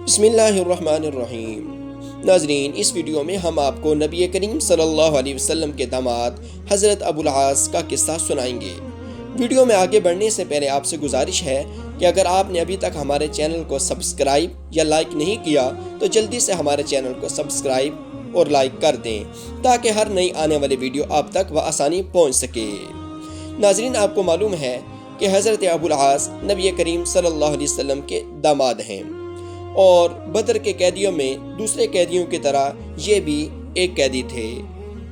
بسم اللہ الرحمن الرحیم۔ ناظرین، اس ویڈیو میں ہم آپ کو نبی کریم صلی اللہ علیہ وسلم کے داماد حضرت ابو العاص کا قصہ سنائیں گے۔ ویڈیو میں آگے بڑھنے سے پہلے آپ سے گزارش ہے کہ اگر آپ نے ابھی تک ہمارے چینل کو سبسکرائب یا لائک نہیں کیا تو جلدی سے ہمارے چینل کو سبسکرائب اور لائک کر دیں تاکہ ہر نئی آنے والی ویڈیو آپ تک بآسانی پہنچ سکے۔ ناظرین، آپ کو معلوم ہے کہ حضرت ابو العاص نبی کریم صلی اللہ علیہ وسلم کے داماد ہیں، اور بدر کے قیدیوں میں دوسرے قیدیوں کی طرح یہ بھی ایک قیدی تھے،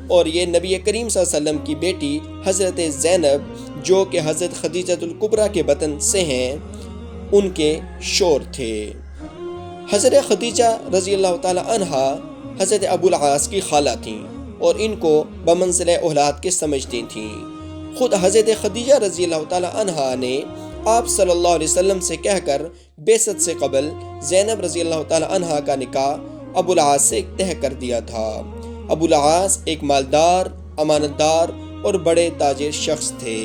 اور یہ نبی کریم صلی اللہ علیہ وسلم کی بیٹی حضرت زینب جو کہ حضرت خدیجہ الکبریٰ کے بطن سے ہیں ان کے شوہر تھے۔ حضرت خدیجہ رضی اللہ تعالی عنہا حضرت ابو العاص کی خالہ تھیں اور ان کو بمنزلہ اولاد کے سمجھتی تھیں۔ خود حضرت خدیجہ رضی اللہ تعالی عنہا نے آپ صلی اللہ علیہ وسلم سے کہہ کر بعثت سے قبل زینب رضی اللہ تعالی عنہا کا نکاح ابو العاص سے طے کر دیا تھا۔ ابو العاص ایک مالدار، امانتدار اور بڑے تاجر شخص تھے۔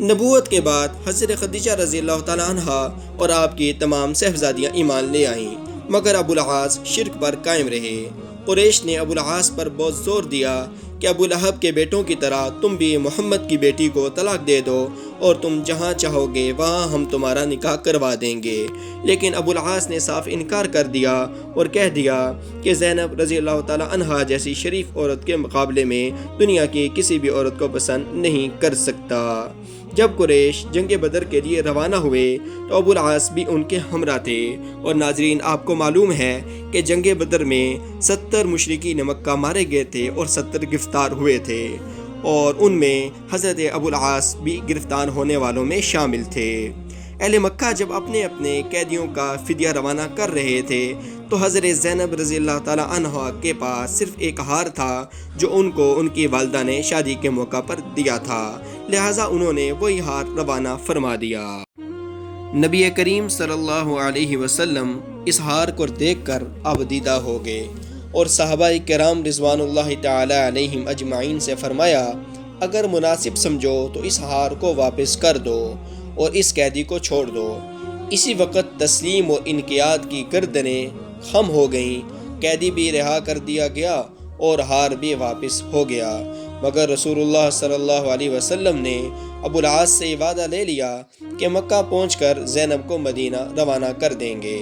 نبوت کے بعد حضرت خدیجہ رضی اللہ تعالی عنہا اور آپ کی تمام صاحبزادیاں ایمان لے آئیں، مگر ابو العاص شرک پر قائم رہے۔ قریش نے ابو العاص پر بہت زور دیا کہ ابو لہب کے بیٹوں کی طرح تم بھی محمد کی بیٹی کو طلاق دے دو اور تم جہاں چاہو گے وہاں ہم تمہارا نکاح کروا دیں گے، لیکن ابو العاص نے صاف انکار کر دیا اور کہہ دیا کہ زینب رضی اللہ تعالی عنہا جیسی شریف عورت کے مقابلے میں دنیا کی کسی بھی عورت کو پسند نہیں کر سکتا۔ جب قریش جنگ بدر کے لیے روانہ ہوئے تو ابو العاص بھی ان کے ہمراہ تھے، اور ناظرین آپ کو معلوم ہے کہ جنگ بدر میں 70 مشرکین مکہ مارے گئے تھے اور 70 گرفتار ہوئے تھے، اور ان میں حضرت ابو العاص بھی گرفتار ہونے والوں میں شامل تھے۔ اہل مکہ جب اپنے اپنے قیدیوں کا فدیہ روانہ کر رہے تھے تو حضرت زینب رضی اللہ تعالی عنہا کے پاس صرف ایک ہار تھا جو ان کو ان کی والدہ نے شادی کے موقع پر دیا تھا، لہٰذا انہوں نے وہی ہار روانہ فرما دیا۔ نبی کریم صلی اللہ علیہ وسلم اس ہار کو دیکھ کر آبدیدہ ہو گئے اور صحابہ کرام رضوان اللہ تعالی علیہم اجمعین سے فرمایا، اگر مناسب سمجھو تو اس ہار کو واپس کر دو اور اس قیدی کو چھوڑ دو۔ اسی وقت تسلیم و انقیاد کی گردنیں خم ہو گئیں، قیدی بھی رہا کر دیا گیا اور ہار بھی واپس ہو گیا، مگر رسول اللہ صلی اللہ علیہ وسلم نے ابو العاص سے وعدہ لے لیا کہ مکہ پہنچ کر زینب کو مدینہ روانہ کر دیں گے۔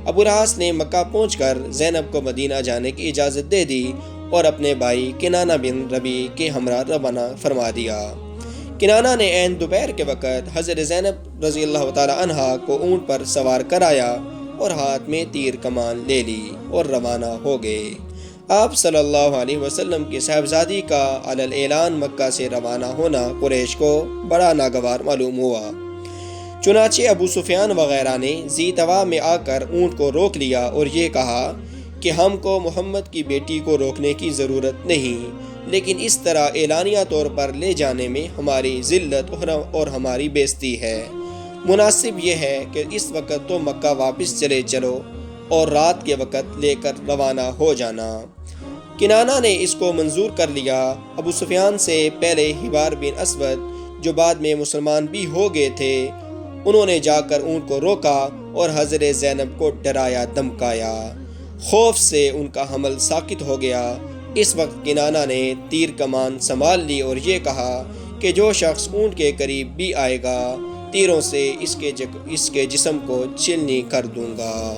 ابو العاص نے مکہ پہنچ کر زینب کو مدینہ جانے کی اجازت دے دی اور اپنے بھائی کنانہ بن ربیع کے ہمراہ روانہ فرما دیا۔ کنانہ نے عین دوپہر کے وقت حضرت زینب رضی اللہ تعالی عنہا کو اونٹ پر سوار کرایا اور ہاتھ میں تیر کمان لے لی اور روانہ ہو گئے۔ آپ صلی اللہ علیہ وسلم کی صاحبزادی کا علی الاعلان مکہ سے روانہ ہونا قریش کو بڑا ناگوار معلوم ہوا، چنانچہ ابو سفیان وغیرہ نے ذی طوا میں آ کر اونٹ کو روک لیا اور یہ کہا کہ ہم کو محمد کی بیٹی کو روکنے کی ضرورت نہیں، لیکن اس طرح اعلانیہ طور پر لے جانے میں ہماری ذلت اور ہماری بےزتی ہے۔ مناسب یہ ہے کہ اس وقت تو مکہ واپس چلے چلو اور رات کے وقت لے کر روانہ ہو جانا۔ کنانہ نے اس کو منظور کر لیا۔ ابو سفیان سے پہلے حبار بن اسود جو بعد میں مسلمان بھی ہو گئے تھے، انہوں نے جا کر اونٹ کو روکا اور حضرت زینب کو ڈرایا دھمکایا۔ خوف سے ان کا حمل ساکت ہو گیا۔ اس وقت کنانہ نے تیر کمان سنبھال لی اور یہ کہا کہ جو شخص اونٹ کے قریب بھی آئے گا تیروں سے اس کے جسم کو چلنی کر دوں گا۔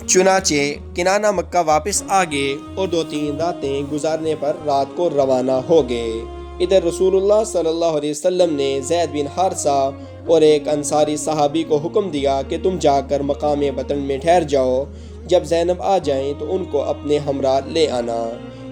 چنانچہ کنانہ مکہ واپس آ گئے اور 2-3 راتیں گزارنے پر رات کو روانہ ہو گئے۔ ادھر رسول اللہ صلی اللہ علیہ وسلم نے زید بن حارثہ اور ایک انصاری صحابی کو حکم دیا کہ تم جا کر مقام بطن میں ٹھہر جاؤ، جب زینب آ جائیں تو ان کو اپنے ہمراہ لے آنا۔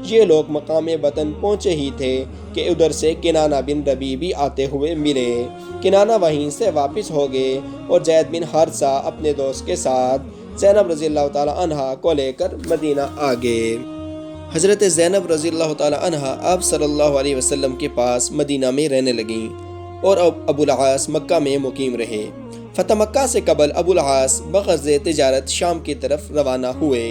یہ لوگ مقام بطن پہنچے ہی تھے کہ ادھر سے کنانہ بن ربیع بھی آتے ہوئے ملے۔ کنانہ وہیں سے واپس ہو گئے اور زید بن حارثہ اپنے دوست کے ساتھ زینب رضی اللہ تعالی عنہا کو لے کر مدینہ آ گئے۔ حضرت زینب رضی اللہ تعالی عنہا آپ صلی اللہ علیہ وسلم کے پاس مدینہ میں رہنے لگیں اور ابو العاص مکہ میں مقیم رہے۔ فتح مکہ سے قبل ابو العاص بغرض تجارت شام کی طرف روانہ ہوئے۔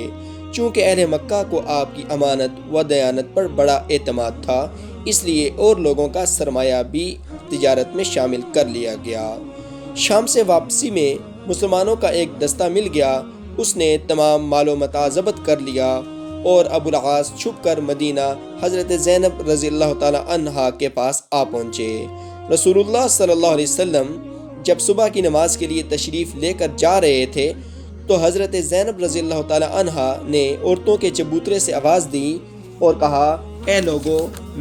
چونکہ اہل مکہ کو آپ کی امانت و دیانت پر بڑا اعتماد تھا، اس لیے اور لوگوں کا سرمایہ بھی تجارت میں شامل کر لیا گیا۔ شام سے واپسی میں مسلمانوں کا ایک دستہ مل گیا اس نے تمام مال و متاع ضبط کر لیا اور ابو العاص چھپ کر مدینہ حضرت زینب رضی اللہ تعالی عنہا کے پاس آ پہنچے۔ رسول اللہ صلی اللہ علیہ وسلم جب صبح کی نماز کے لیے تشریف لے کر جا رہے تھے تو حضرت زینب رضی اللہ تعالی عنہا نے عورتوں کے چبوترے سے آواز دی اور کہا، اے لوگو،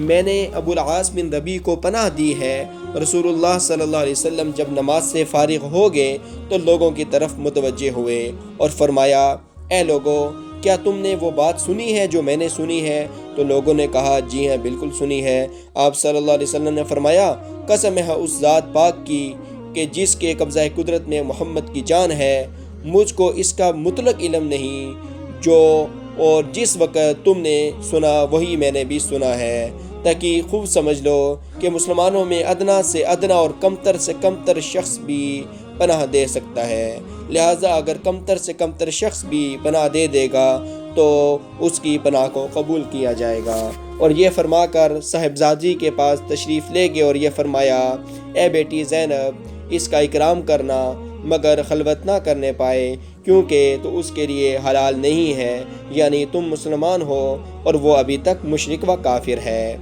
میں نے ابو العاص بن ربیع کو پناہ دی ہے۔ رسول اللہ صلی اللہ علیہ وسلم جب نماز سے فارغ ہو گئے تو لوگوں کی طرف متوجہ ہوئے اور فرمایا، اے لوگو، کیا تم نے وہ بات سنی ہے جو میں نے سنی ہے؟ تو لوگوں نے کہا، جی ہاں، بالکل سنی ہے۔ آپ صلی اللہ علیہ وسلم نے فرمایا، قسم ہے اس ذات پاک کی کہ جس کے قبضہ قدرت میں محمد کی جان ہے، مجھ کو اس کا مطلق علم نہیں، جو اور جس وقت تم نے سنا وہی میں نے بھی سنا ہے، تاکہ خوب سمجھ لو کہ مسلمانوں میں ادنا سے ادنا اور کمتر سے کمتر شخص بھی پناہ دے سکتا ہے، لہٰذا اگر کمتر سے کمتر شخص بھی پناہ دے دے گا تو اس کی پناہ کو قبول کیا جائے گا۔ اور یہ فرما کر صاحبزادی کے پاس تشریف لے گئے اور یہ فرمایا، اے بیٹی زینب، اس کا اکرام کرنا مگر خلوت نہ کرنے پائے، کیونکہ تو اس کے لیے حلال نہیں ہے، یعنی تم مسلمان ہو اور وہ ابھی تک مشرک و کافر ہے۔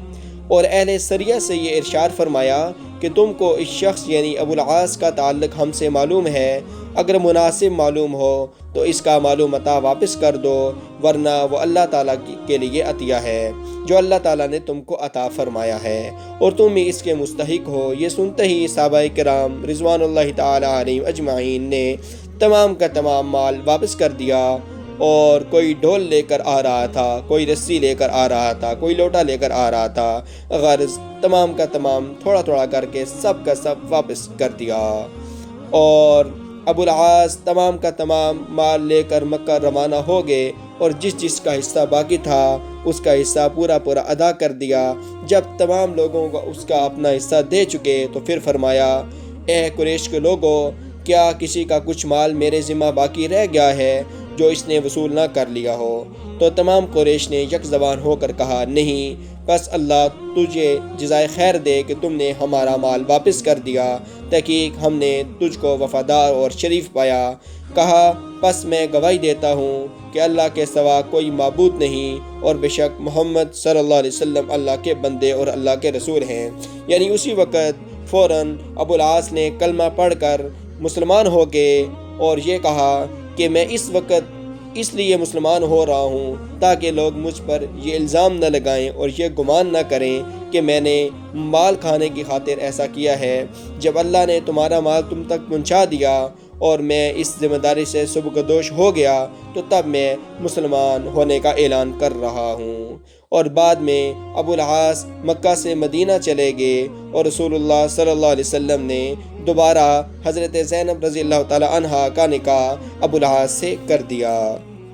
اور اہل سریہ سے یہ ارشاد فرمایا کہ تم کو اس شخص یعنی ابو العاص کا تعلق ہم سے معلوم ہے، اگر مناسب معلوم ہو تو اس کا مال و متاع واپس کر دو، ورنہ وہ اللہ تعالیٰ کے لیے عطیہ ہے جو اللہ تعالیٰ نے تم کو عطا فرمایا ہے اور تم ہی اس کے مستحق ہو۔ یہ سنتے ہی صحابہ کرام رضوان اللہ تعالیٰ علیہم اجمعین نے تمام کا تمام مال واپس کر دیا، اور کوئی ڈھول لے کر آ رہا تھا، کوئی رسی لے کر آ رہا تھا، کوئی لوٹا لے کر آ رہا تھا، غرض تمام کا تمام تھوڑا تھوڑا کر کے سب کا سب واپس کر دیا۔ اور ابو العاص تمام کا تمام مال لے کر مکہ روانہ ہو گئے اور جس کا حصہ باقی تھا اس کا حصہ پورا ادا کر دیا۔ جب تمام لوگوں کو اس کا اپنا حصہ دے چکے تو پھر فرمایا، اے قریش کے لوگوں، کیا کسی کا کچھ مال میرے ذمہ باقی رہ گیا ہے جو اس نے وصول نہ کر لیا ہو؟ تو تمام قریش نے یک زبان ہو کر کہا، نہیں، بس اللہ تجھے جزائے خیر دے کہ تم نے ہمارا مال واپس کر دیا، تحقیق ہم نے تجھ کو وفادار اور شریف پایا۔ کہا، پس میں گواہی دیتا ہوں کہ اللہ کے سوا کوئی معبود نہیں، اور بے شک محمد صلی اللہ علیہ وسلم اللہ کے بندے اور اللہ کے رسول ہیں۔ یعنی اسی وقت فوراً ابو العاص نے کلمہ پڑھ کر مسلمان ہو گئے اور یہ کہا کہ میں اس وقت اس لیے مسلمان ہو رہا ہوں تاکہ لوگ مجھ پر یہ الزام نہ لگائیں اور یہ گمان نہ کریں کہ میں نے مال کھانے کی خاطر ایسا کیا ہے۔ جب اللہ نے تمہارا مال تم تک پہنچا دیا اور میں اس ذمہ داری سے سبکدوش ہو گیا تو تب میں مسلمان ہونے کا اعلان کر رہا ہوں۔ اور بعد میں ابو العاص مکہ سے مدینہ چلے گئے اور رسول اللہ صلی اللہ علیہ وسلم نے دوبارہ حضرت زینب رضی اللہ تعالی عنہا کا نکاح ابو العاص سے کر دیا۔